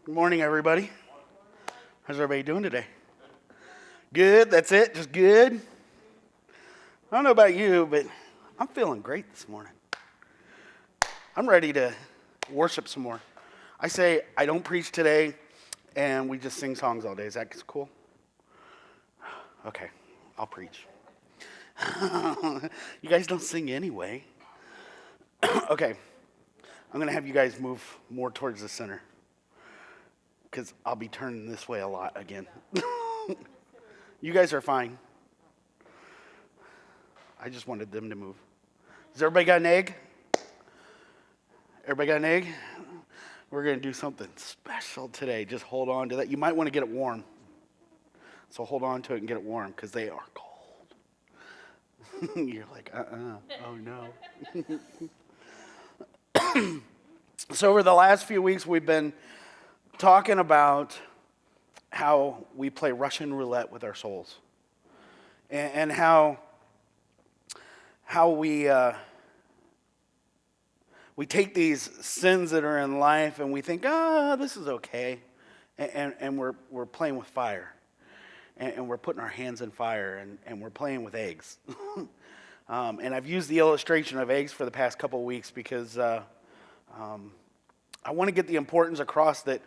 Good morning, everybody. How's everybody doing today? Good, that's it, just good. I don't know about you, but I'm feeling great this morning. I'm ready to worship some more. I say I don't preach today, and we just sing songs all day. Is that cool? Okay, I'll preach. You guys don't sing anyway. Okay, I'm going to have you guys move more towards the center, because I'll be turning this way a lot again. You guys are fine. I just wanted them to move. Has everybody got an egg? Everybody got an egg? We're going to do something special today. Just hold on to that. You might want to get it warm. So hold on to it and get it warm because they are cold. You're like, oh no. So over the last few weeks, we've been talking about how we play Russian roulette with our souls, and how we take these sins that are in life and we think, this is okay, and we're playing with fire, and we're putting our hands in fire, and we're playing with eggs. And I've used the illustration of eggs for the past couple of weeks because I want to get the importance across that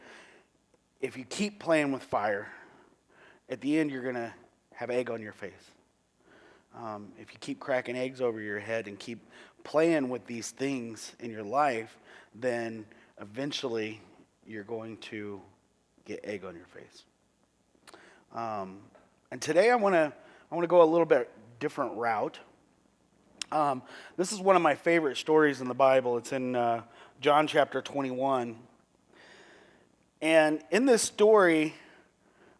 if you keep playing with fire, at the end you're going to have egg on your face. If you keep cracking eggs over your head and keep playing with these things in your life, then eventually you're going to get egg on your face. And today I want to go a little bit different route. This is one of my favorite stories in the Bible. It's in John chapter 21. And in this story,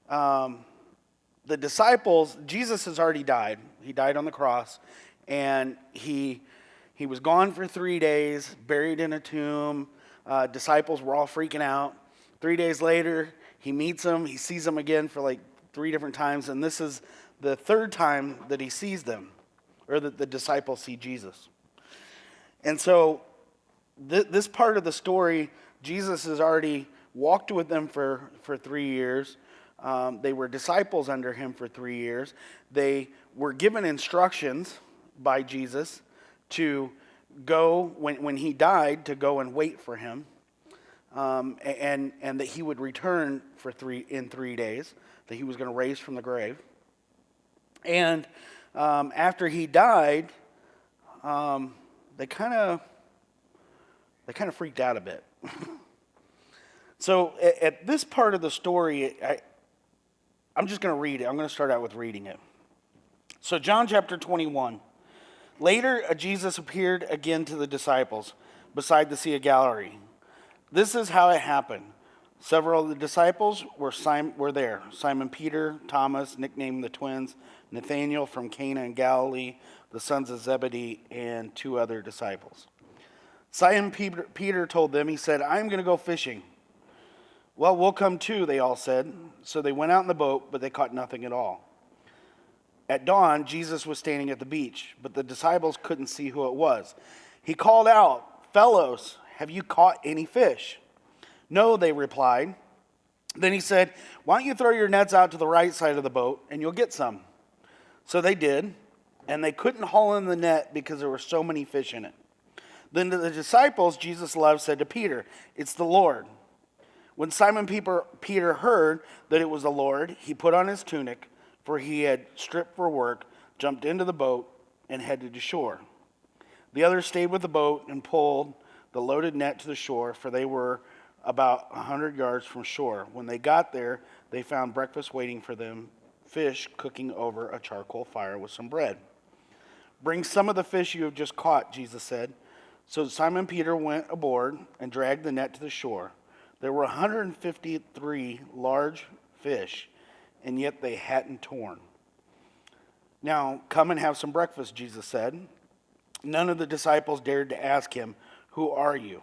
the disciples, Jesus has already died. He died on the cross, and he was gone for 3 days, buried in a tomb. Disciples were all freaking out. 3 days later, he meets them. He sees them again for like 3 different times, and this is the third time that he sees them, or that the disciples see Jesus. And so this part of the story, Jesus has already walked with them for 3 years. They were disciples under him for 3 years. They were given instructions by Jesus to go, when he died, to go and wait for him, and that he would return in 3 days, that he was going to raise from the grave. And after he died, they kind of freaked out a bit. So at this part of the story, I'm just going to read it. I'm going to start out with reading it. So John chapter 21. Later, Jesus appeared again to the disciples beside the Sea of Galilee. This is how it happened. Several of the disciples were there. Simon Peter, Thomas, nicknamed the twins, Nathanael from Cana in Galilee, the sons of Zebedee, and 2 other disciples. Simon Peter told them, he said, I'm going to go fishing. Well, we'll come too, they all said. So they went out in the boat, but they caught nothing at all. At dawn, Jesus was standing at the beach, but the disciples couldn't see who it was. He called out, fellows, have you caught any fish? No, they replied. Then he said, why don't you throw your nets out to the right side of the boat, and you'll get some. So they did, and they couldn't haul in the net because there were so many fish in it. Then the disciples Jesus loved said to Peter, it's the Lord. When Simon Peter heard that it was the Lord, he put on his tunic, for he had stripped for work, jumped into the boat, and headed to shore. The others stayed with the boat and pulled the loaded net to the shore, for they were about 100 yards from shore. When they got there, they found breakfast waiting for them, fish cooking over a charcoal fire with some bread. Bring some of the fish you have just caught, Jesus said. So Simon Peter went aboard and dragged the net to the shore. There were 153 large fish, and yet they hadn't torn. Now, come and have some breakfast, Jesus said. None of the disciples dared to ask him, who are you?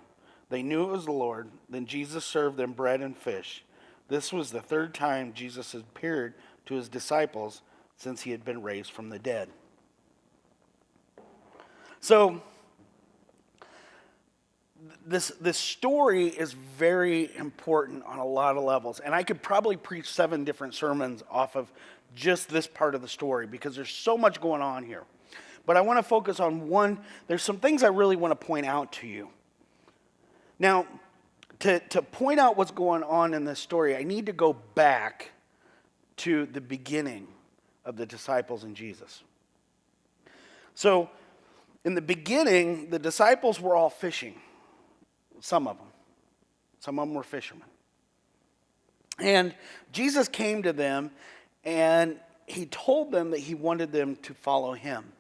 They knew it was the Lord. Then Jesus served them bread and fish. This was the third time Jesus had appeared to his disciples since he had been raised from the dead. So, this story is very important on a lot of levels, and I could probably preach 7 different sermons off of just this part of the story because there's so much going on here. But I want to focus on one. There's some things I really want to point out to you. Now, to point out what's going on in this story, I need to go back to the beginning of the disciples and Jesus. So, in the beginning, the disciples were all fishing. Some of them. Some of them were fishermen. And Jesus came to them, and he told them that he wanted them to follow him.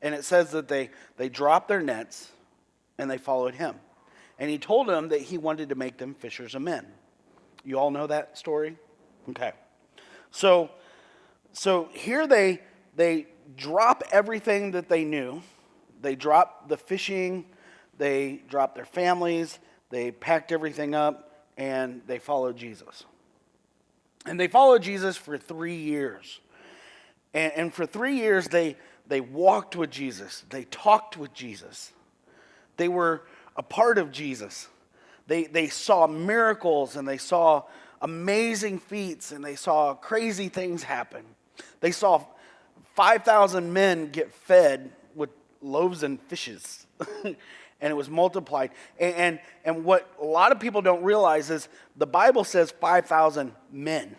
And it says that they dropped their nets, and they followed him. And he told them that he wanted to make them fishers of men. You all know that story? Okay. So here they drop everything that they knew. They dropped the fishing, they dropped their families, they packed everything up, and they followed Jesus. And they followed Jesus for 3 years. And for 3 years, they walked with Jesus. They talked with Jesus. They were a part of Jesus. They saw miracles, and they saw amazing feats, and they saw crazy things happen. They saw 5,000 men get fed with loaves and fishes, and it was multiplied. And what a lot of people don't realize is the Bible says 5,000 men.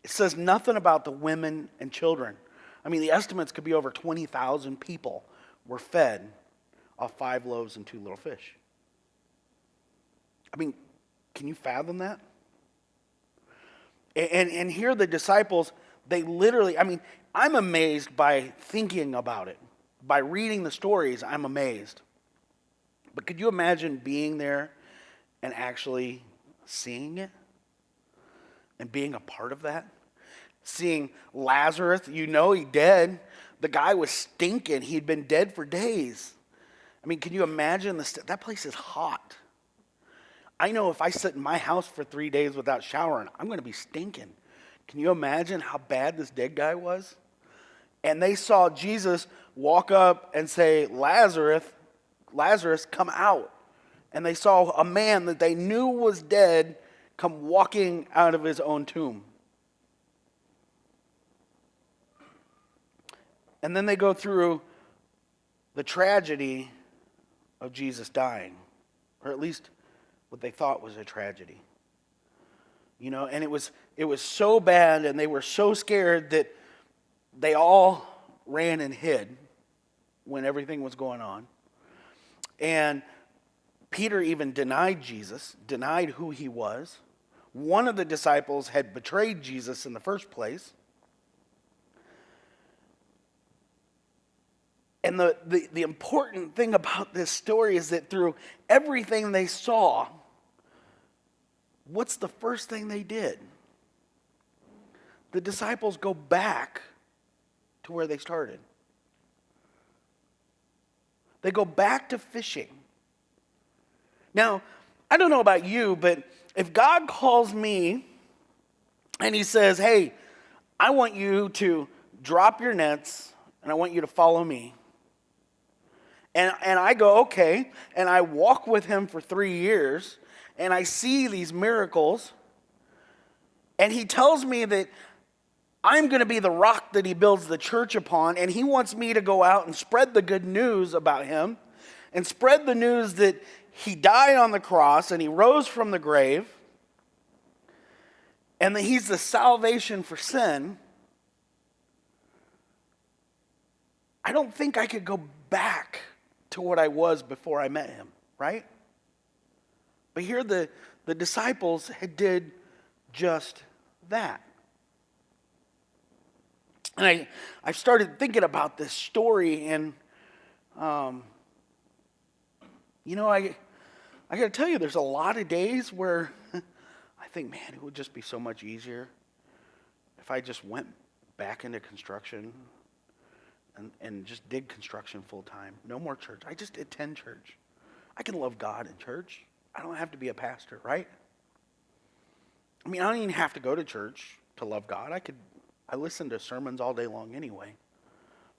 It says nothing about the women and children. I mean, the estimates could be over 20,000 people were fed off 5 loaves and 2 little fish. I mean, can you fathom that? And here the disciples, they literally, I mean, I'm amazed by thinking about it. By reading the stories, I'm amazed. But could you imagine being there and actually seeing it? And being a part of that? Seeing Lazarus, you know he dead. The guy was stinking. He'd been dead for days. I mean, can you imagine that place is hot. I know if I sit in my house for 3 days without showering, I'm going to be stinking. Can you imagine how bad this dead guy was? And they saw Jesus walk up and say, Lazarus, come out. And they saw a man that they knew was dead come walking out of his own tomb. And then they go through the tragedy of Jesus dying, or at least what they thought was a tragedy. You know, and it was so bad, and they were so scared that they all ran and hid when everything was going on. And Peter even denied Jesus, denied who he was. One of the disciples had betrayed Jesus in the first place. And the important thing about this story is that through everything they saw, what's the first thing they did? The disciples go back to where they started. They go back to fishing. Now, I don't know about you, but if God calls me and he says, hey, I want you to drop your nets and I want you to follow me. And I go, okay, and I walk with him for 3 years and I see these miracles, and he tells me that I'm going to be the rock that he builds the church upon, and he wants me to go out and spread the good news about him and spread the news that he died on the cross and he rose from the grave and that he's the salvation for sin. I don't think I could go back to what I was before I met him, right? But here the disciples did just that. And I started thinking about this story, and you know, I got to tell you, there's a lot of days where I think, man, it would just be so much easier if I just went back into construction and just did construction full time. No more church. I just attend church. I can love God in church. I don't have to be a pastor, right? I mean, I don't even have to go to church to love God. I listen to sermons all day long anyway.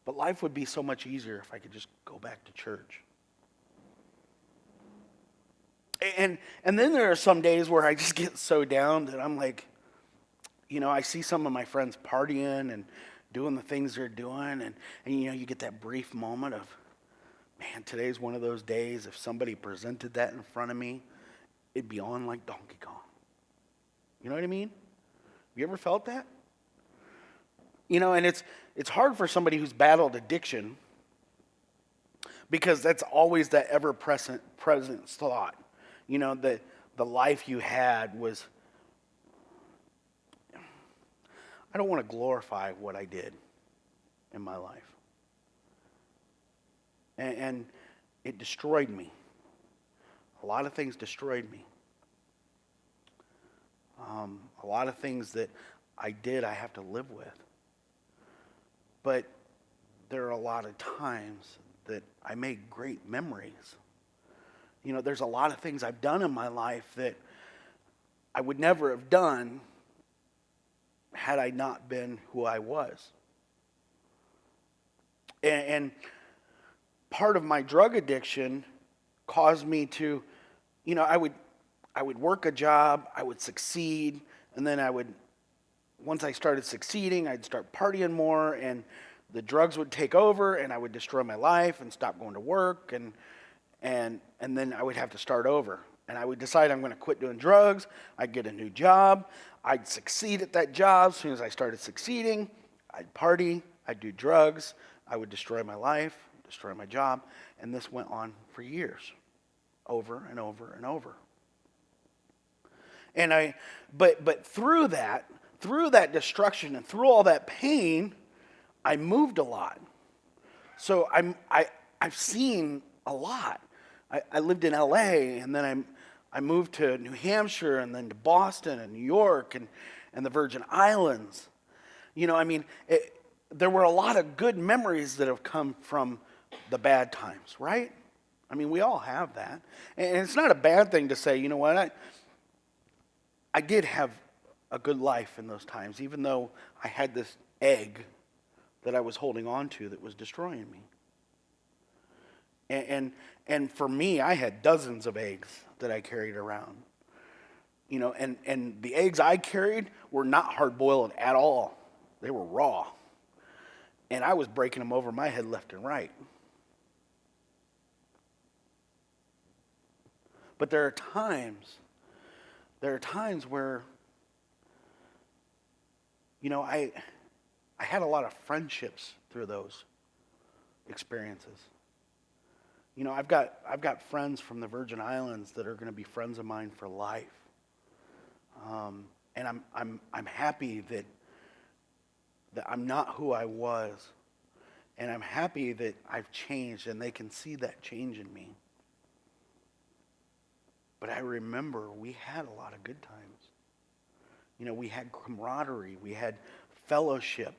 But life would be so much easier if I could just go back to church. And then there are some days where I just get so down that I'm like, I see some of my friends partying and doing the things they're doing, and you get that brief moment of, man, today's one of those days. If somebody presented that in front of me, it'd be on like Donkey Kong. You know what I mean? Have you ever felt that? And it's hard for somebody who's battled addiction, because that's always that ever-present thought. That the life you had was, I don't want to glorify what I did in my life. And it destroyed me. A lot of things destroyed me. A lot of things that I did, I have to live with. But there are a lot of times that I make great memories. There's a lot of things I've done in my life that I would never have done had I not been who I was. And part of my drug addiction caused me to, I would work a job, I would succeed, and then once I started succeeding, I'd start partying more, and the drugs would take over, and I would destroy my life and stop going to work, and then I would have to start over. And I would decide I'm going to quit doing drugs. I'd get a new job. I'd succeed at that job. As soon as I started succeeding, I'd party, I'd do drugs, I would destroy my life, destroy my job, and this went on for years, over and over and over. And but through that destruction and through all that pain, I moved a lot. So I've seen a lot. I lived in LA, and then I moved to New Hampshire, and then to Boston and New York and the Virgin Islands. There were a lot of good memories that have come from the bad times, right? We all have that. And it's not a bad thing to say, you know what, I did have a good life in those times, even though I had this egg that I was holding on to that was destroying me. And for me, I had dozens of eggs that I carried around. And the eggs I carried were not hard-boiled at all. They were raw. And I was breaking them over my head left and right. But there are times where, I had a lot of friendships through those experiences. I've got friends from the Virgin Islands that are going to be friends of mine for life, and I'm happy that I'm not who I was, and I'm happy that I've changed, and they can see that change in me. But I remember we had a lot of good times. We had camaraderie, we had fellowship.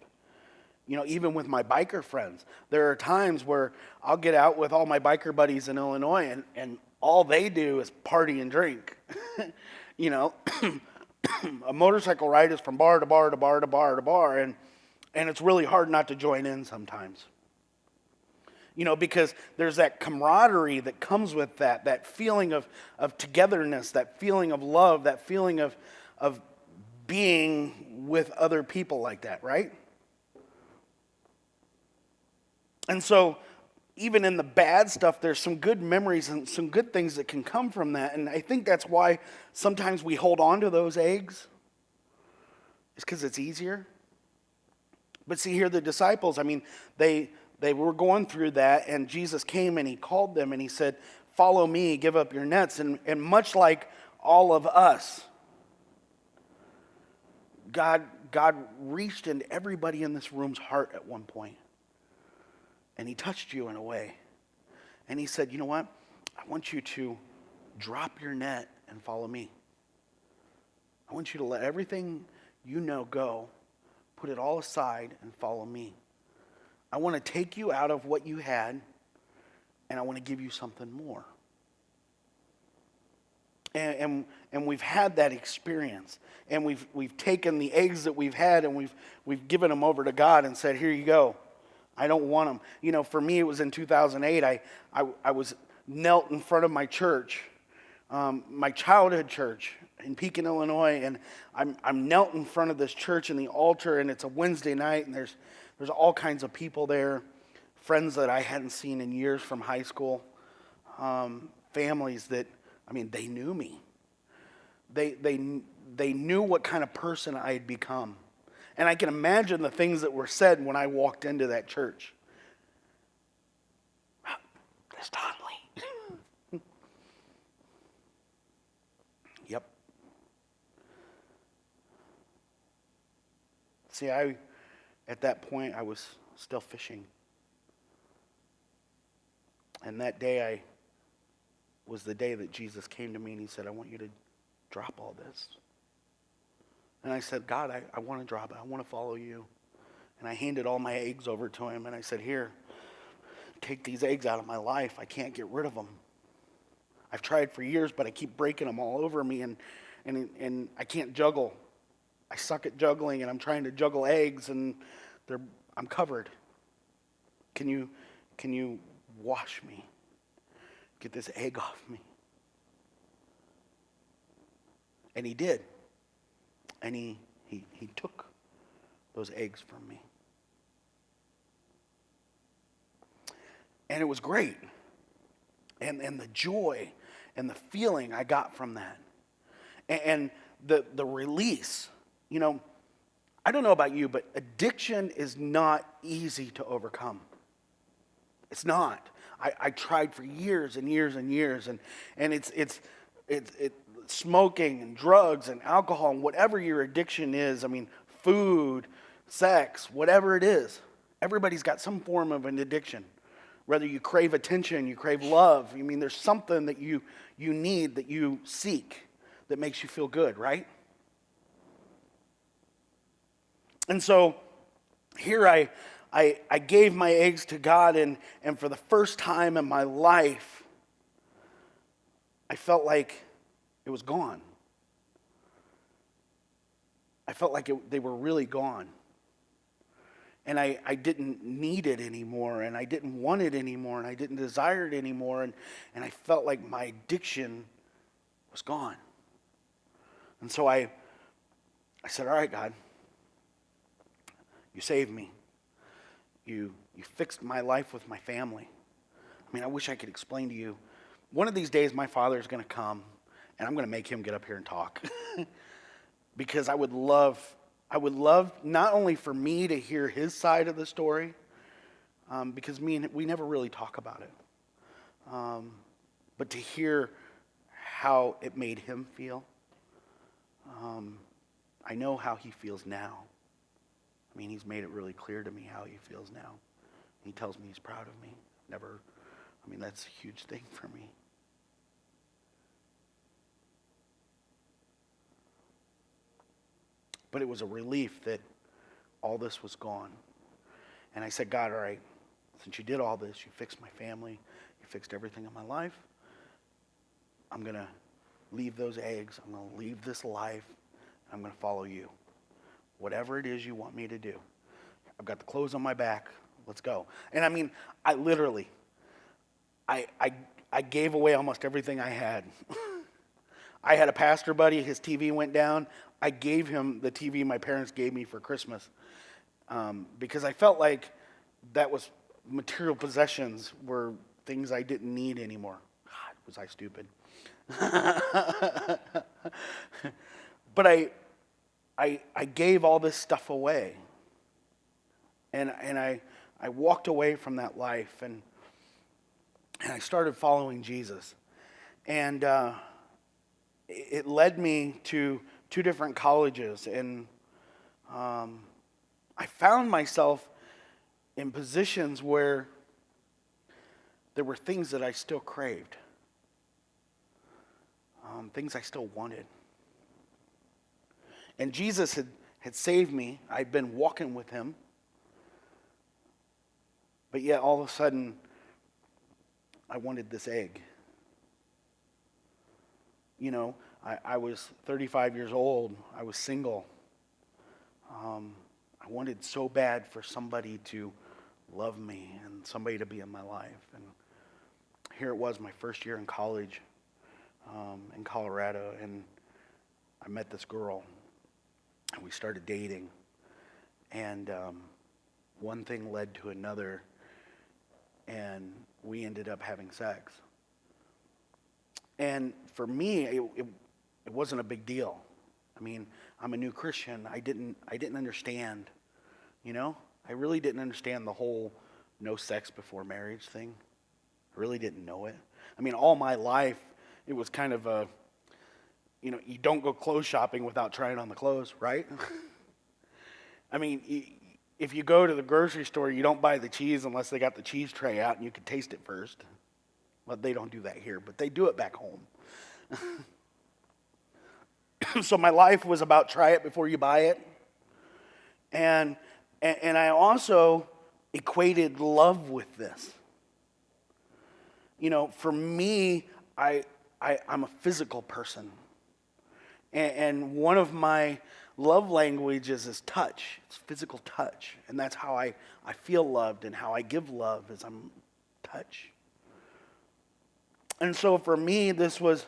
Even with my biker friends, there are times where I'll get out with all my biker buddies in Illinois, and all they do is party and drink. A motorcycle ride is from bar to bar to bar to bar to bar, and it's really hard not to join in sometimes. Because there's that camaraderie that comes with that feeling of togetherness, that feeling of love, that feeling of being with other people like that, right? And so, even in the bad stuff, there's some good memories and some good things that can come from that. And I think that's why sometimes we hold on to those eggs. It's because it's easier. But see, here the disciples, they were going through that, and Jesus came and he called them and he said, "Follow me, give up your nets." And much like all of us, God reached into everybody in this room's heart at one point. And he touched you in a way. And he said, you know what? I want you to drop your net and follow me. I want you to let everything go, put it all aside and follow me. I want to take you out of what you had, and I want to give you something more. And we've had that experience. And we've taken the eggs that we've had, and we've given them over to God and said, here you go. I don't want them. For me, it was in 2008. I was knelt in front of my church my childhood church in Pekin, Illinois, and I'm knelt in front of this church in the altar, and it's a Wednesday night, and there's all kinds of people there, friends that I hadn't seen in years from high school, families that, I mean, they knew me. They knew what kind of person I had become. And I can imagine the things that were said when I walked into that church. There's Donnelly. Yep. See, at that point, I was still fishing. And that day was the day that Jesus came to me and he said, I want you to drop all this. And I said, God, I want to drop it. I want to follow you. And I handed all my eggs over to him and I said, here, take these eggs out of my life. I can't get rid of them. I've tried for years, but I keep breaking them all over me and I can't juggle. I suck at juggling and I'm trying to juggle eggs and I'm covered. Can you wash me? Get this egg off me. And he did. And he took those eggs from me. And it was great. And the joy and the feeling I got from that. And the release. You know, I don't know about you, but addiction is not easy to overcome. It's not. I tried for years and years and years, and it's smoking and drugs and alcohol and whatever your addiction is. I mean, food, sex, whatever it is. Everybody's got some form of an addiction. Whether you crave attention, you crave love. I mean, there's something that you need, that you seek, that makes you feel good, right? And so here I gave my eggs to God, and for the first time in my life, I felt like it was gone. I felt like they were really gone. And I didn't need it anymore, and I didn't want it anymore, and I didn't desire it anymore, and I felt like my addiction was gone. And so I said, all right, God, you saved me. You fixed my life with my family. I mean, I wish I could explain to you. One of these days, my father is going to come, and I'm going to make him get up here and talk. Because I would love not only for me to hear his side of the story, because we never really talk about it, but to hear how it made him feel. I know how he feels now. I mean, he's made it really clear to me how he feels now. He tells me he's proud of me. That's a huge thing for me. But it was a relief that all this was gone. And I said, God, all right, since you did all this, you fixed my family, you fixed everything in my life, I'm going to leave those eggs, I'm going to leave this life, and I'm going to follow you. Whatever it is you want me to do. I've got the clothes on my back, let's go. And I mean, I literally, I gave away almost everything I had. I had a pastor buddy, his TV went down. I gave him the TV my parents gave me for Christmas because I felt like that was material possessions were things I didn't need anymore. God, was I stupid. But I gave all this stuff away. And I walked away from that life and I started following Jesus. And it led me to 2 different colleges, and I found myself in positions where there were things that I still craved, things I still wanted. And Jesus had saved me. I'd been walking with him. But yet all of a sudden, I wanted this egg. You know, I was 35 years old. I was single. I wanted so bad for somebody to love me and somebody to be in my life. And here it was, my first year in college. in Colorado, and I met this girl, and we started dating, and one thing led to another, and we ended up having sex. And for me, it wasn't a big deal. I mean, I'm a new Christian. I didn't understand, you know? I really didn't understand the whole no sex before marriage thing. I really didn't know it. I mean, all my life, it was kind of a, you don't go clothes shopping without trying on the clothes, right? I mean, if you go to the grocery store, you don't buy the cheese unless they got the cheese tray out and you can taste it first. Well, they don't do that here, but they do it back home. So my life was about try it before you buy it. And I also equated love with this. For me, I'm a physical person. And one of my love languages is touch. It's physical touch. And that's how I feel loved, and how I give love is I'm touch. And so for me, this was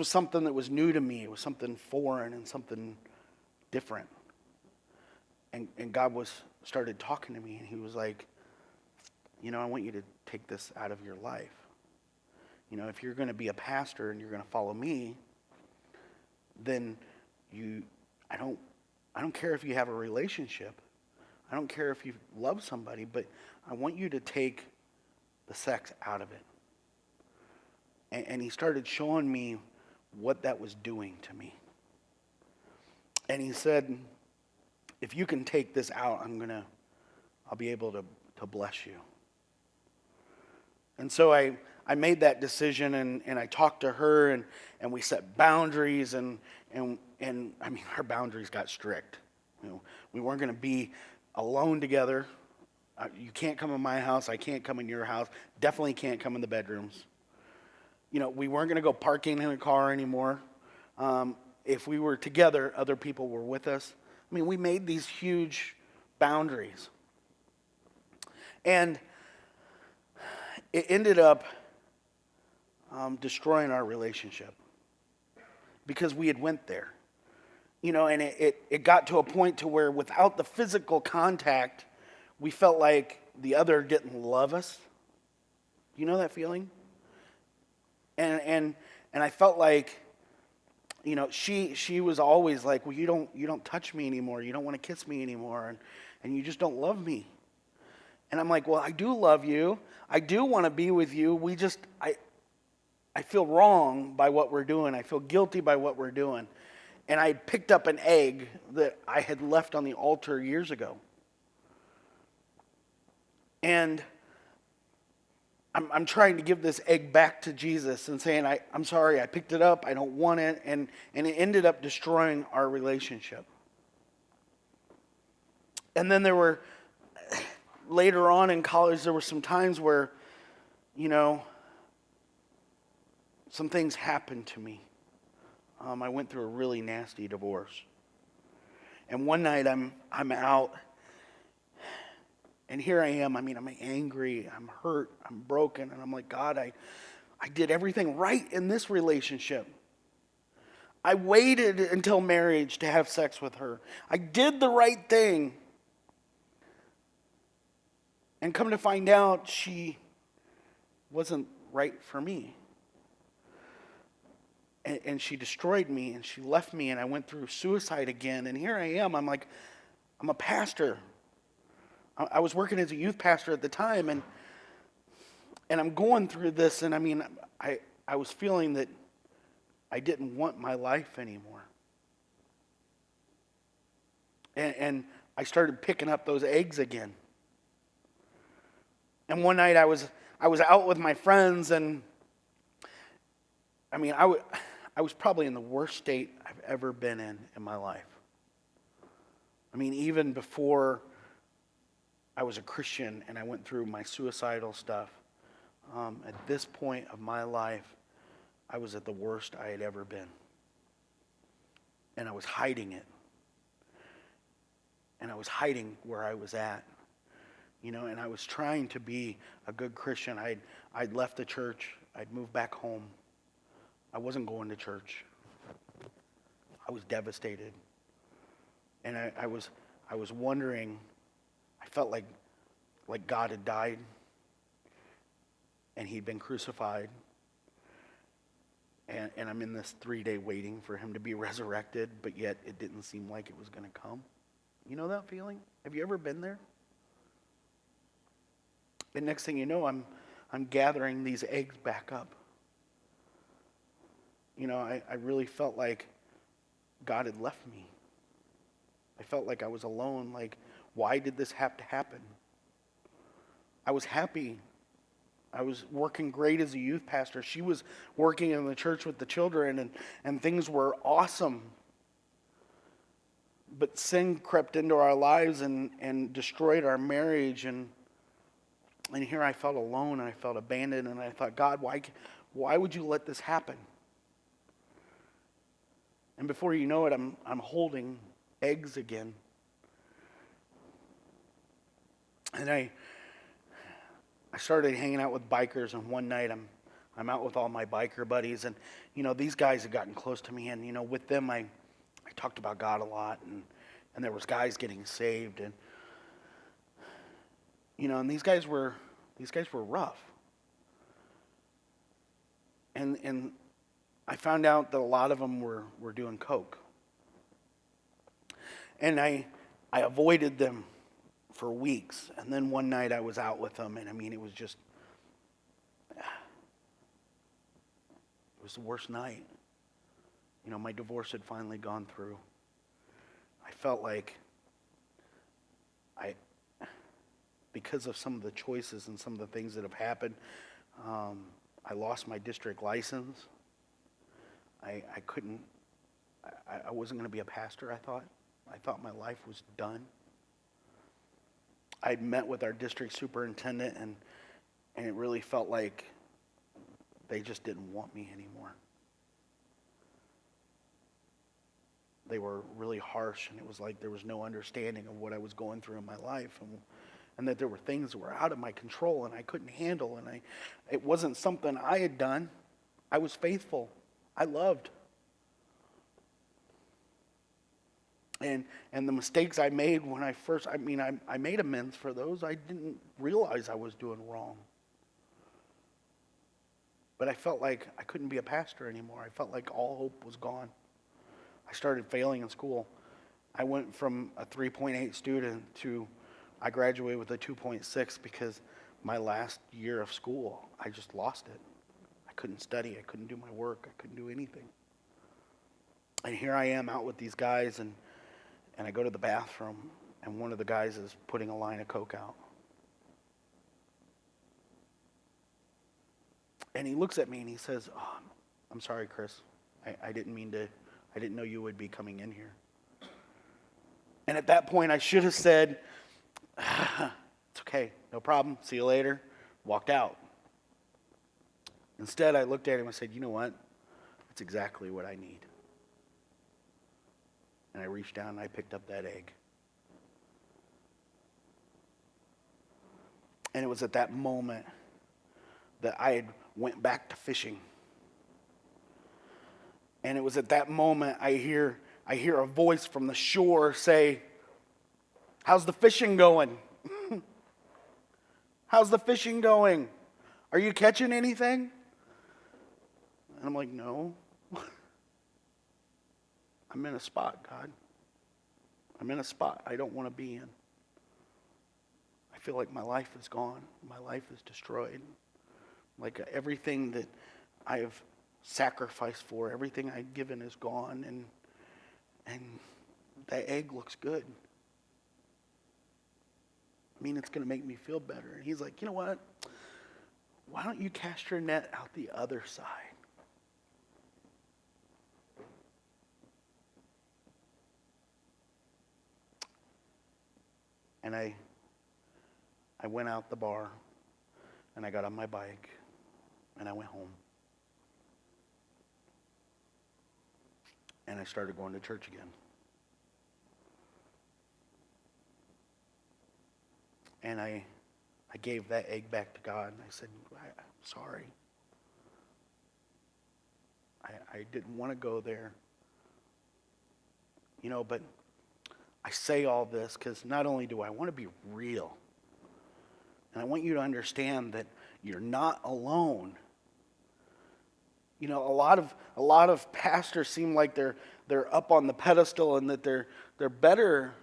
something that was new to me. It was something foreign and something different. And God started talking to me, and he was like, I want you to take this out of your life. If you're going to be a pastor and you're going to follow me, then I don't care if you have a relationship. I don't care if you love somebody, but I want you to take the sex out of it. And he started showing me what that was doing to me. And he said, if you can take this out, I'll be able to bless you. And so I made that decision, and I talked to her, and we set boundaries, and I mean, our boundaries got strict. We weren't going to be alone together. You can't come in my house. I can't come in your house. Definitely can't come in the bedrooms. We weren't going to go parking in a car anymore. If we were together, other people were with us. I mean, we made these huge boundaries. And it ended up destroying our relationship because we had went there. And it got to a point to where without the physical contact, we felt like the other didn't love us. You know that feeling? And I felt like, she was always like, well, you don't touch me anymore. You don't want to kiss me anymore. And you just don't love me. And I'm like, well, I do love you. I do want to be with you. I feel wrong by what we're doing. I feel guilty by what we're doing. And I picked up an egg that I had left on the altar years ago. And I'm trying to give this egg back to Jesus and saying, I'm sorry, I picked it up, I don't want it, and it ended up destroying our relationship. And then later on in college, there were some times where, some things happened to me. I went through a really nasty divorce. And one night I'm out, and here I am. I mean, I'm angry, I'm hurt, I'm broken, and I'm like, God, I did everything right in this relationship. I waited until marriage to have sex with her. I did the right thing. And come to find out, she wasn't right for me. And she destroyed me, and she left me, and I went through suicide again. And here I am. I'm like, I'm a pastor. I was working as a youth pastor at the time, and I'm going through this, and I mean, I was feeling that I didn't want my life anymore. And I started picking up those eggs again. And one night I was out with my friends, and I mean, I was probably in the worst state I've ever been in my life. I mean, even before I was a Christian and I went through my suicidal stuff, at this point of my life, I was at the worst I had ever been. And I was hiding it. And I was hiding where I was at. And I was trying to be a good Christian. I'd left the church. I'd moved back home. I wasn't going to church. I was devastated. And I was wondering, I felt like God had died and he'd been crucified. And I'm in this 3-day waiting for him to be resurrected, but yet it didn't seem like it was going to come. You know that feeling? Have you ever been there? And next thing you know, I'm gathering these eggs back up. You know, I really felt like God had left me. I felt like I was alone. Like, why did this have to happen? I was happy. I was working great as a youth pastor. She was working in the church with the children, and things were awesome. But sin crept into our lives and destroyed our marriage. And here I felt alone, and I felt abandoned, and I thought, God, why would you let this happen? And before you know it, I'm holding eggs again. And I started hanging out with bikers, and one night I'm out with all my biker buddies, and you know, these guys had gotten close to me, and you know, with them I talked about God a lot, and there was guys getting saved, and you know, and these guys were rough. And I found out that a lot of them were doing coke. And I avoided them for weeks. And then one night I was out with them, and I mean, it was the worst night. You know, my divorce had finally gone through. I felt like because of some of the choices and some of the things that have happened, I lost my district license. I wasn't going to be a pastor, I thought. I thought my life was done. I met with our district superintendent, and it really felt like they just didn't want me anymore. They were really harsh, and it was like there was no understanding of what I was going through in my life, and that there were things that were out of my control and I couldn't handle, and it wasn't something I had done. I was faithful. I loved. And the mistakes I made when I made amends for those. I didn't realize I was doing wrong. But I felt like I couldn't be a pastor anymore. I felt like all hope was gone. I started failing in school. I went from a 3.8 student to I graduated with a 2.6 because my last year of school, I just lost it. I couldn't study. I couldn't do my work. I couldn't do anything. And here I am out with these guys, and I go to the bathroom, and one of the guys is putting a line of coke out. And he looks at me and he says, "Oh, I'm sorry, Chris. I didn't know you would be coming in here." And at that point, I should have said, "It's okay, no problem, see you later," walked out. Instead, I looked at him and said, "You know what? That's exactly what I need." And I reached down and I picked up that egg. And it was at that moment that I had went back to fishing. And it was at that moment I hear a voice from the shore say, "How's the fishing going? How's the fishing going? Are you catching anything?" And I'm like, "No. I'm in a spot, God. I'm in a spot I don't want to be in. I feel like my life is gone. My life is destroyed. Like everything that I have sacrificed for, everything I've given is gone, and that egg looks good. I mean, it's going to make me feel better." And he's like, "You know what? Why don't you cast your net out the other side?" And I went out the bar, and I got on my bike, and I went home. And I started going to church again. And I gave that egg back to God, and I said, "I'm sorry. I didn't want to go there. But I say all this because not only do I want to be real, and I want you to understand that you're not alone. A lot of pastors seem like they're up on the pedestal and that they're better,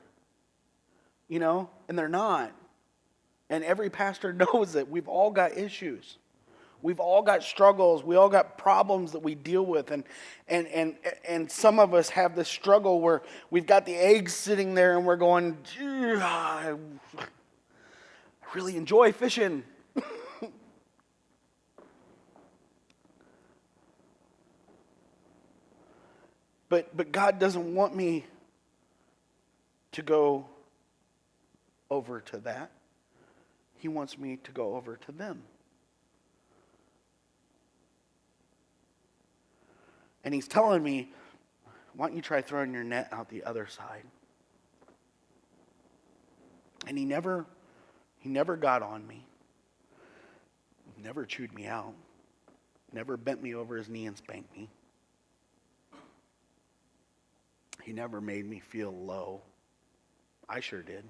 and they're not. And every pastor knows that we've all got issues. We've all got struggles. We all got problems that we deal with. And some of us have this struggle where we've got the eggs sitting there and we're going, I really enjoy fishing. But God doesn't want me to go over to that. He wants me to go over to them. And he's telling me, why don't you try throwing your net out the other side? And he never got on me. Never chewed me out. Never bent me over his knee and spanked me. He never made me feel low. I sure did.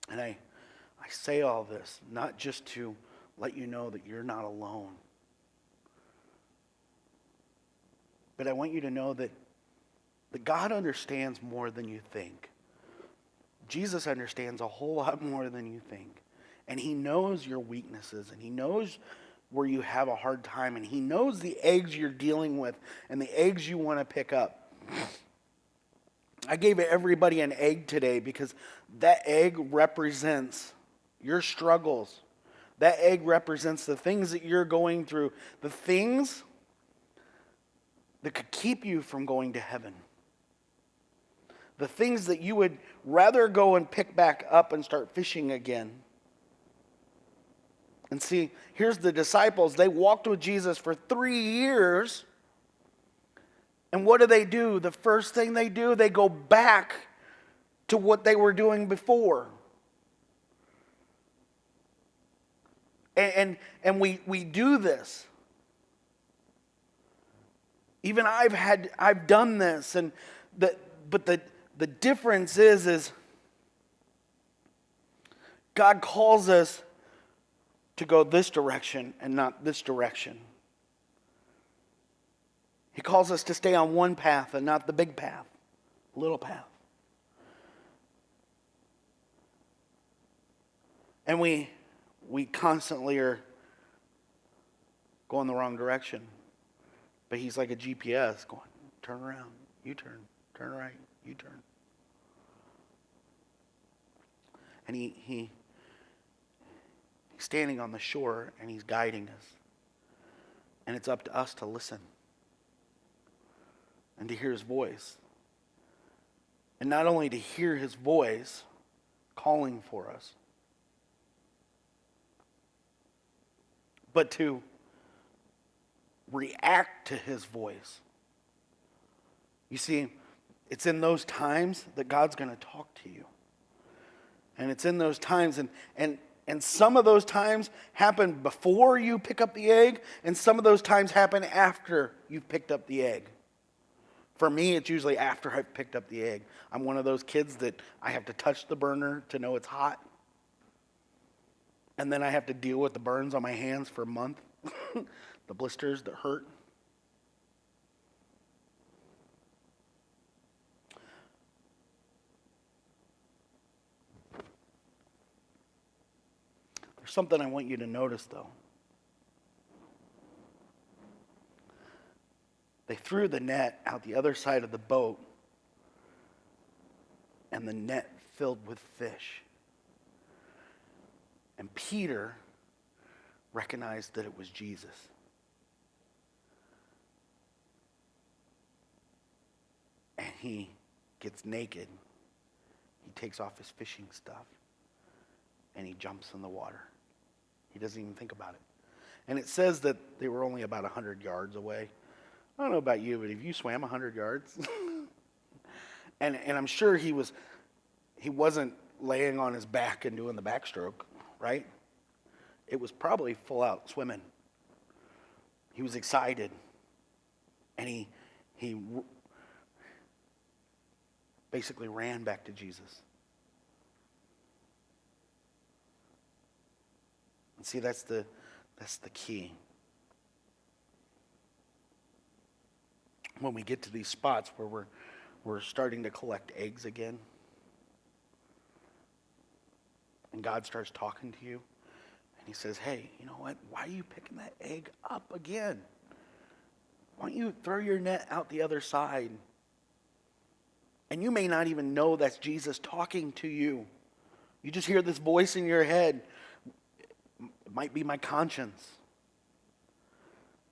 And I say all this not just to let you know that you're not alone, but I want you to know that God understands more than you think. Jesus understands a whole lot more than you think. And he knows your weaknesses, and he knows where you have a hard time, and he knows the eggs you're dealing with and the eggs you want to pick up. I gave everybody an egg today because that egg represents your struggles. That egg represents the things that you're going through, the things that could keep you from going to heaven. The things that you would rather go and pick back up and start fishing again. And see, here's the disciples. They walked with Jesus for 3 years. And what do? The first thing they do, they go back to what they were doing before. And we do this. Even I've done this, but the difference is God calls us to go this direction and not this direction. He calls us to stay on one path and not the big path, little path. And we constantly are going the wrong direction. But he's like a GPS going, turn around, you turn right, you turn. And he's standing on the shore and he's guiding us. And it's up to us to listen and to hear his voice. And not only to hear his voice calling for us, but to react to his voice. You see, it's in those times that God's going to talk to you. And it's in those times, and some of those times happen before you pick up the egg, and some of those times happen after you've picked up the egg. For me, it's usually after I've picked up the egg. I'm one of those kids that I have to touch the burner to know it's hot. And then I have to deal with the burns on my hands for a month. The blisters that hurt. There's something I want you to notice, though. They threw the net out the other side of the boat, and the net filled with fish. And Peter recognized that it was Jesus. And he gets naked. He takes off his fishing stuff. And he jumps in the water. He doesn't even think about it. And it says that they were only about 100 yards away. I don't know about you, but if you swam 100 yards, and I'm sure he wasn't laying on his back and doing the backstroke, right? It was probably full out swimming. He was excited. And he basically ran back to Jesus. And see, that's the key. When we get to these spots where we're starting to collect eggs again, and God starts talking to you, and he says, hey, you know what? Why are you picking that egg up again? Why don't you throw your net out the other side? And you may not even know that's Jesus talking to you. You just hear this voice in your head. It might be my conscience.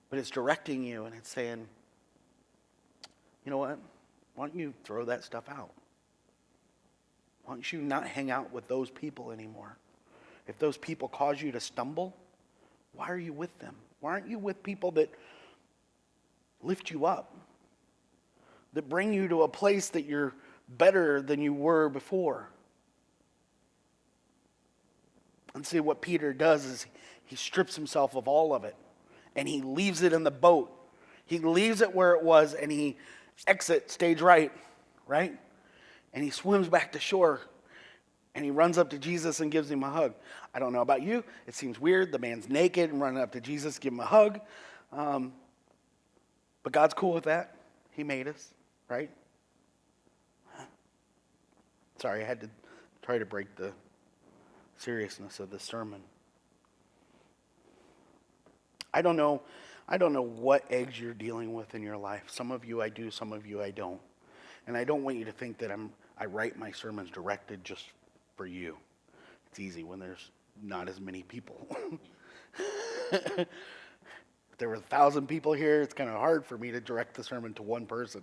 But it's directing you and it's saying, you know what? Why don't you throw that stuff out? Why don't you not hang out with those people anymore? If those people cause you to stumble, why are you with them? Why aren't you with people that lift you up, that bring you to a place that you're better than you were before? And see, what Peter does is he strips himself of all of it, and he leaves it in the boat. He leaves it where it was, and he exits stage right? And he swims back to shore, and he runs up to Jesus and gives him a hug. I don't know about you. It seems weird. The man's naked and running up to Jesus, give him a hug. But God's cool with that. He made us, right? Sorry, I had to try to break the seriousness of the sermon. I don't know what eggs you're dealing with in your life. Some of you I do, some of you I don't. And I don't want you to think that I write my sermons directed just for you. It's easy when there's not as many people. If there were 1,000 people here, it's kind of hard for me to direct the sermon to one person.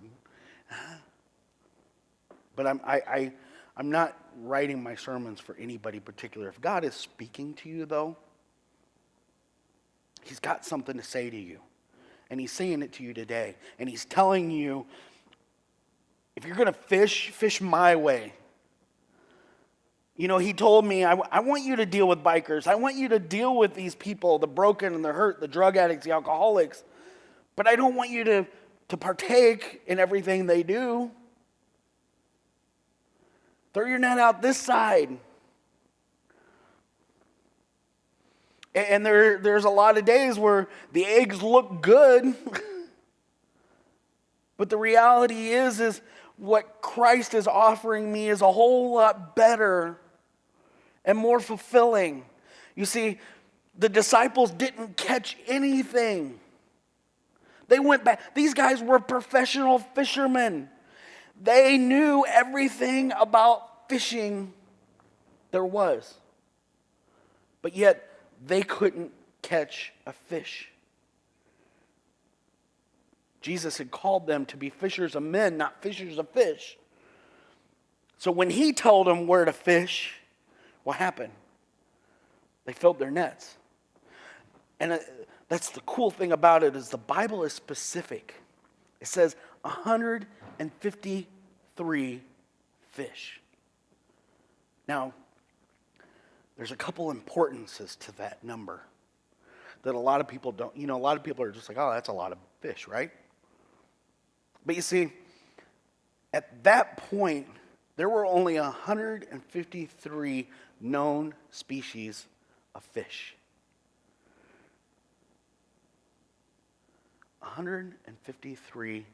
But I'm not writing my sermons for anybody particular. If God is speaking to you, though, he's got something to say to you. And he's saying it to you today. And he's telling you, if you're going to fish my way. You know, he told me, I want you to deal with bikers. I want you to deal with these people, the broken and the hurt, the drug addicts, the alcoholics. But I don't want you to partake in everything they do. Throw your net out this side. And there's a lot of days where the eggs look good. But the reality is what Christ is offering me is a whole lot better and more fulfilling. You see, the disciples didn't catch anything. They went back. These guys were professional fishermen. They knew everything about fishing there was. But yet, they couldn't catch a fish. Jesus had called them to be fishers of men, not fishers of fish. So when he told them where to fish, what happened? They filled their nets. And that's the cool thing about it is the Bible is specific. It says 153 fish. Now, there's a couple importances to that number that a lot of people don't. You know, a lot of people are just like, oh, that's a lot of fish, right? But you see, at that point, there were only 153 known species of fish. 153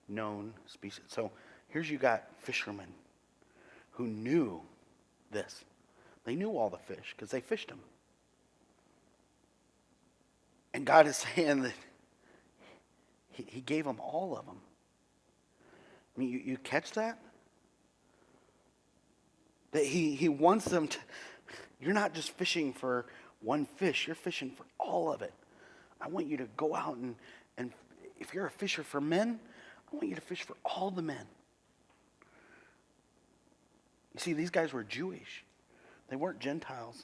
known species. So here's you got fishermen who knew this. They knew all the fish because they fished them. And God is saying that he gave them all of them. I mean, you catch that? That he wants them to, you're not just fishing for one fish, you're fishing for all of it. I want you to go out and if you're a fisher for men, I want you to fish for all the men. You see, these guys were Jewish. They weren't Gentiles.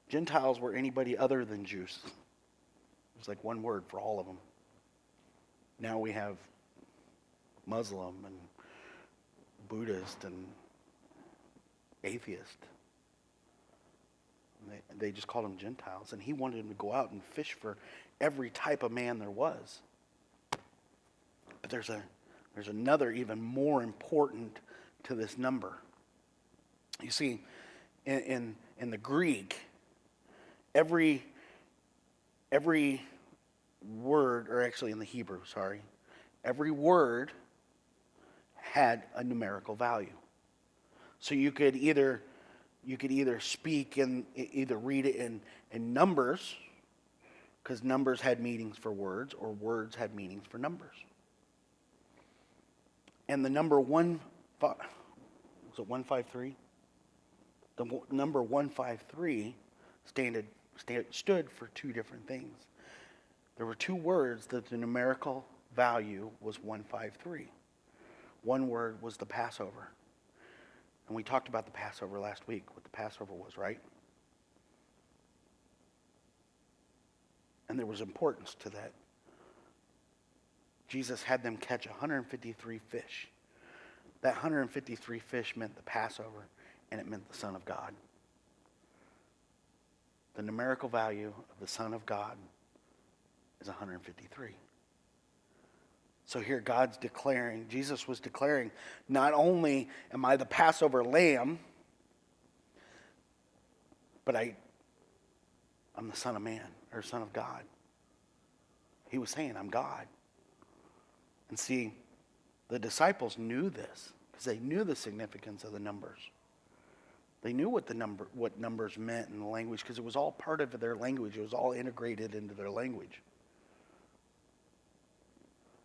Gentiles were anybody other than Jews. It was like one word for all of them. Now we have Muslim and Buddhist and atheist. They just called them Gentiles. And he wanted them to go out and fish for every type of man there was. But there's another even more important to this number. You see, in the Greek, every word, or actually in the Hebrew, sorry, every word had a numerical value. So you could either speak and either read it in numbers, because numbers had meanings for words, or words had meanings for numbers. And the number was it 153? The number 153 stood for two different things. There were two words that the numerical value was 153. One word was the Passover. And we talked about the Passover last week, what the Passover was, right? And there was importance to that. Jesus had them catch 153 fish. That 153 fish meant the Passover, and it meant the Son of God. The numerical value of the Son of God is 153. So here God's declaring, Jesus was declaring, not only am I the Passover lamb, but I'm the Son of Man, or Son of God. He was saying, I'm God. And see, the disciples knew this, because they knew the significance of the numbers. They knew what numbers meant in the language, because it was all part of their language. It was all integrated into their language.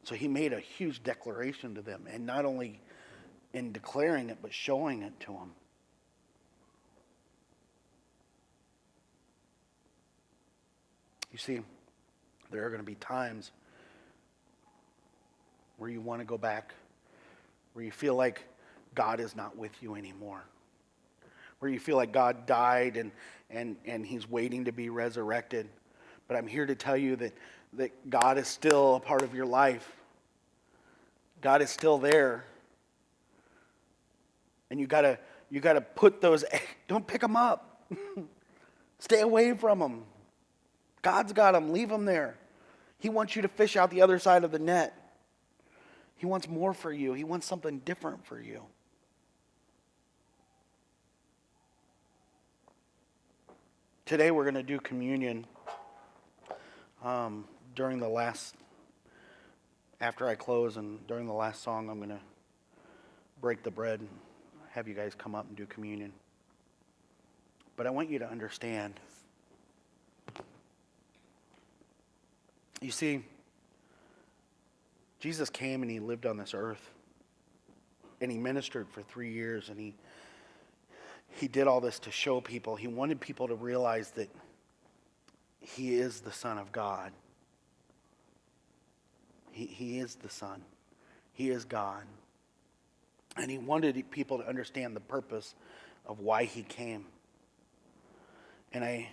So he made a huge declaration to them, and not only in declaring it, but showing it to them. You see, there are going to be times where you want to go back, where you feel like God is not with you anymore, where you feel like God died and he's waiting to be resurrected. But I'm here to tell you that God is still a part of your life. God is still there. And you gotta put those, don't pick them up. Stay away from them. God's got them, leave them there. He wants you to fish out the other side of the net. He wants more for you. He wants something different for you. Today we're going to do communion during the last, after I close and during the last song, I'm going to break the bread and have you guys come up and do communion. But I want you to understand, you see, Jesus came and he lived on this earth, and he ministered for 3 years, and he did all this to show people. He wanted people to realize that he is the Son of God. He is the Son. He is God. And he wanted people to understand the purpose of why he came. And I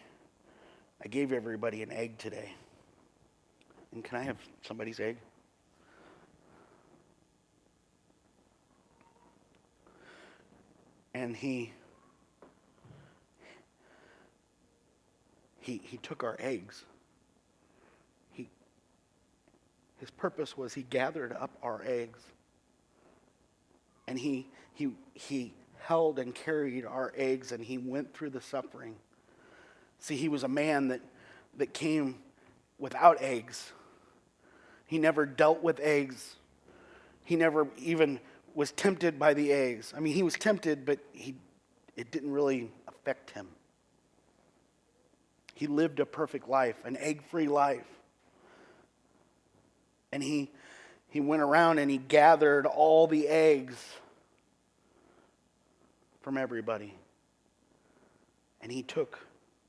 gave everybody an egg today. And can I have somebody's egg? And he took our eggs. His purpose was he gathered up our eggs. And he held and carried our eggs, and he went through the suffering. See, he was a man that came without eggs. He never dealt with eggs. He never even was tempted by the eggs. I mean, he was tempted, but it didn't really affect him. He lived a perfect life, an egg-free life. And he went around and he gathered all the eggs from everybody. And he took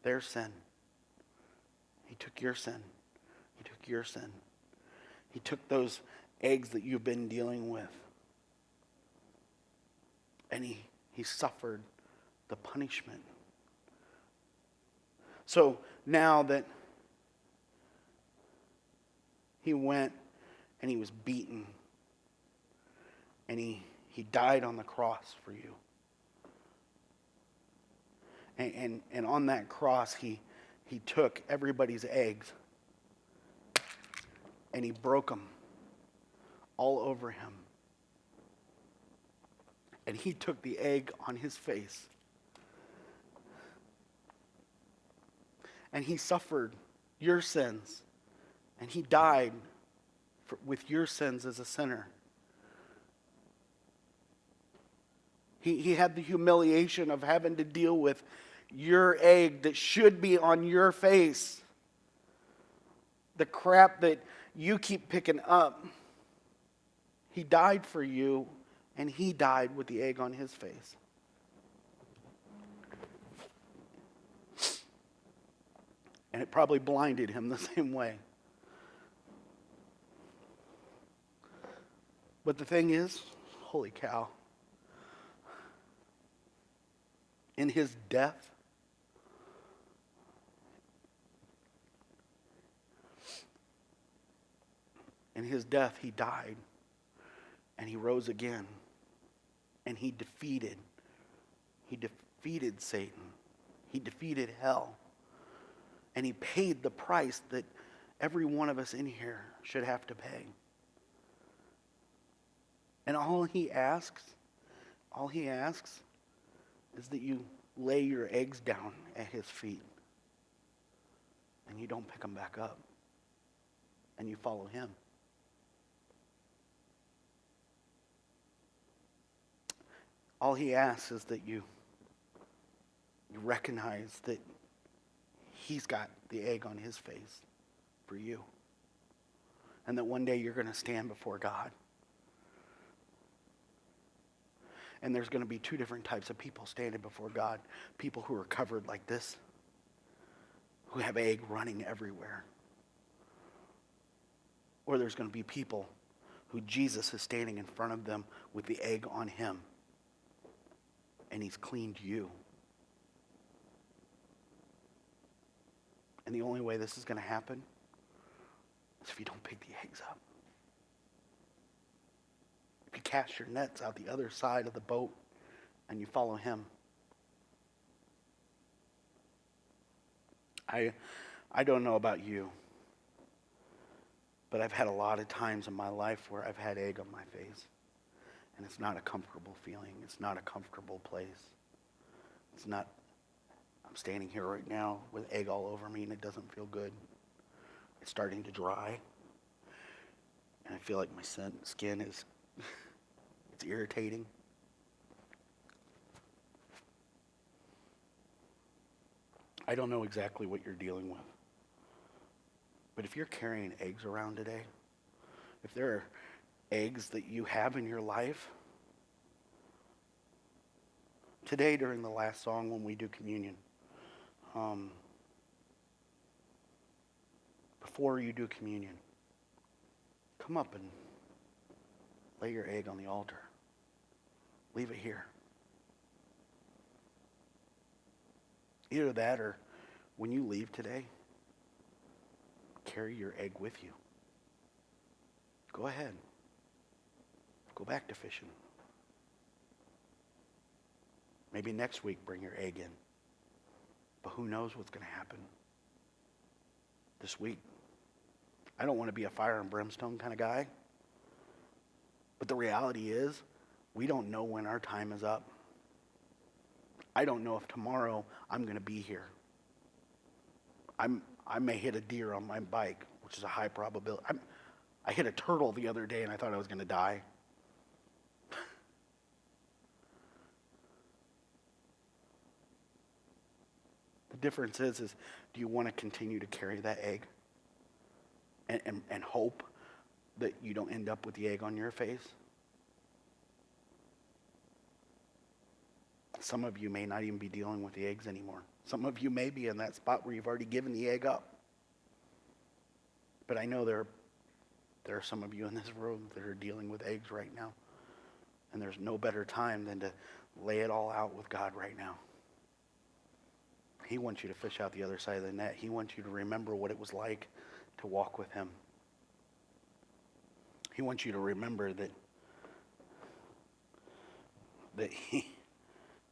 their sin. He took your sin. He took your sin. He took those eggs that you've been dealing with. And he suffered the punishment. So now that he went and he was beaten and he died on the cross for you. And on that cross, he took everybody's eggs and he broke them all over him. And he took the egg on his face. And he suffered your sins. And he died with your sins as a sinner. He had the humiliation of having to deal with your egg that should be on your face. The crap that you keep picking up. He died for you, and he died with the egg on his face. And it probably blinded him the same way. But the thing is, holy cow, in his death, he died, and he rose again, and he defeated Satan. He defeated hell, and he paid the price that every one of us in here should have to pay. And all he asks is that you lay your eggs down at his feet and you don't pick them back up and you follow him. All he asks is that you recognize that he's got the egg on his face for you, and that one day you're going to stand before God. And there's going to be two different types of people standing before God. People who are covered like this, who have egg running everywhere. Or there's going to be people who Jesus is standing in front of them with the egg on him. And he's cleaned you. And the only way this is going to happen is if you don't pick the eggs up. If you cast your nets out the other side of the boat and you follow him. I don't know about you, but I've had a lot of times in my life where I've had egg on my face. And it's not a comfortable feeling. It's not a comfortable place. It's not, I'm standing here right now with egg all over me and it doesn't feel good. It's starting to dry. And I feel like my skin is, it's irritating. I don't know exactly what you're dealing with. But if you're carrying eggs around today, if there are eggs that you have in your life, today during the last song when we do communion, before you do communion, come up and lay your egg on the altar. Leave it here. Either that or when you leave today, carry your egg with you. Go ahead. Go back to fishing. Maybe next week bring your egg in. But who knows what's going to happen this week. I don't want to be a fire and brimstone kind of guy. But the reality is, we don't know when our time is up. I don't know if tomorrow I'm going to be here. I may hit a deer on my bike, which is a high probability. I hit a turtle the other day and I thought I was going to die. The difference is do you want to continue to carry that egg and hope that you don't end up with the egg on your face? Some of you may not even be dealing with the eggs anymore. Some of you may be in that spot where you've already given the egg up. But I know there are some of you in this room that are dealing with eggs right now. And there's no better time than to lay it all out with God right now. He wants you to fish out the other side of the net. He wants you to remember what it was like to walk with him. He wants you to remember that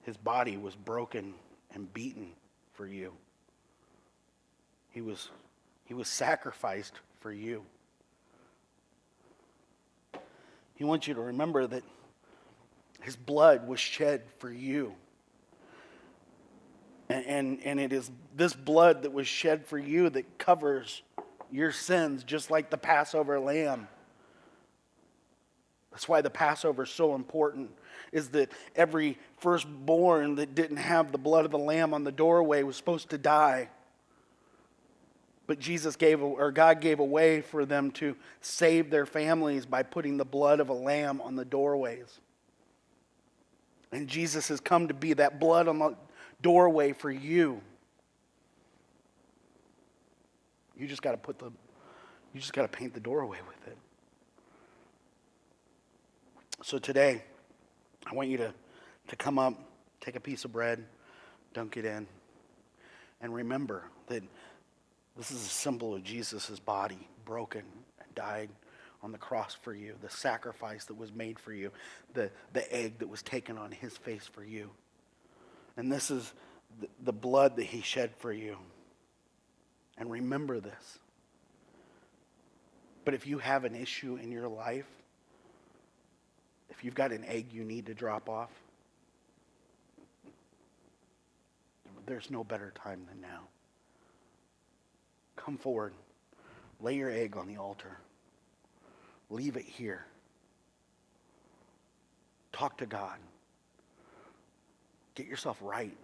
his body was broken and beaten for you. He was sacrificed for you. He wants you to remember that his blood was shed for you. And it is this blood that was shed for you that covers your sins, just like the Passover lamb. That's why the Passover is so important, is that every firstborn that didn't have the blood of the lamb on the doorway was supposed to die. But God gave a way for them to save their families by putting the blood of a lamb on the doorways. And Jesus has come to be that blood on the doorway for you. You just got to paint the doorway with it. So today, I want you to come up, take a piece of bread, dunk it in, and remember that this is a symbol of Jesus' body broken and died on the cross for you, the sacrifice that was made for you, the egg that was taken on his face for you. And this is the blood that he shed for you. And remember this. But if you have an issue in your life, if you've got an egg you need to drop off, there's no better time than now. Come forward. Lay your egg on the altar. Leave it here. Talk to God. Get yourself right.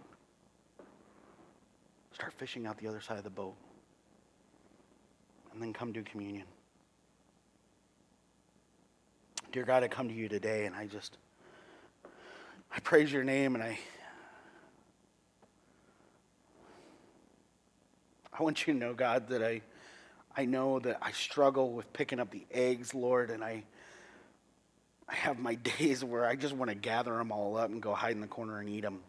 Start fishing out the other side of the boat. And then come do communion. Dear God, I come to you today and I praise your name, and I want you to know, God, that I know that I struggle with picking up the eggs, Lord, and I have my days where I just want to gather them all up and go hide in the corner and eat them.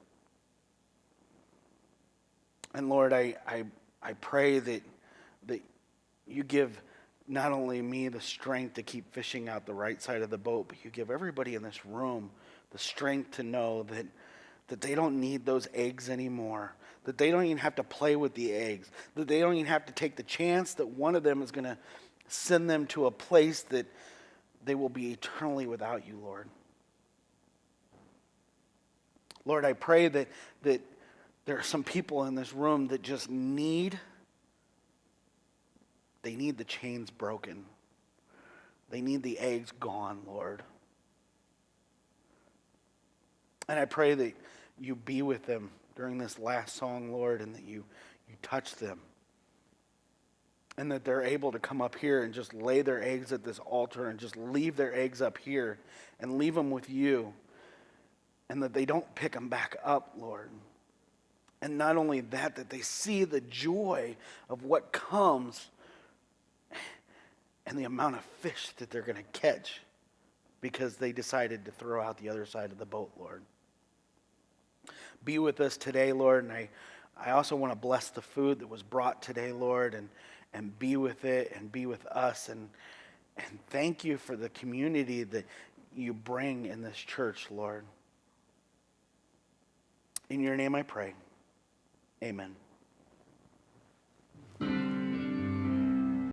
And Lord, I pray that you give not only me the strength to keep fishing out the right side of the boat, but you give everybody in this room the strength to know that they don't need those eggs anymore, that they don't even have to play with the eggs, that they don't even have to take the chance that one of them is going to send them to a place that they will be eternally without you, Lord. Lord, I pray that there are some people in this room that just need the chains broken. They need the eggs gone, Lord. And I pray that you be with them during this last song, Lord, and that you touch them. And that they're able to come up here and just lay their eggs at this altar and just leave their eggs up here and leave them with you. And that they don't pick them back up, Lord. And not only that they see the joy of what comes and the amount of fish that they're going to catch because they decided to throw out the other side of the boat, Lord. Be with us today, Lord, and I also want to bless the food that was brought today, Lord, and be with it and be with us, and thank you for the community that you bring in this church, Lord. In your name I pray. Amen.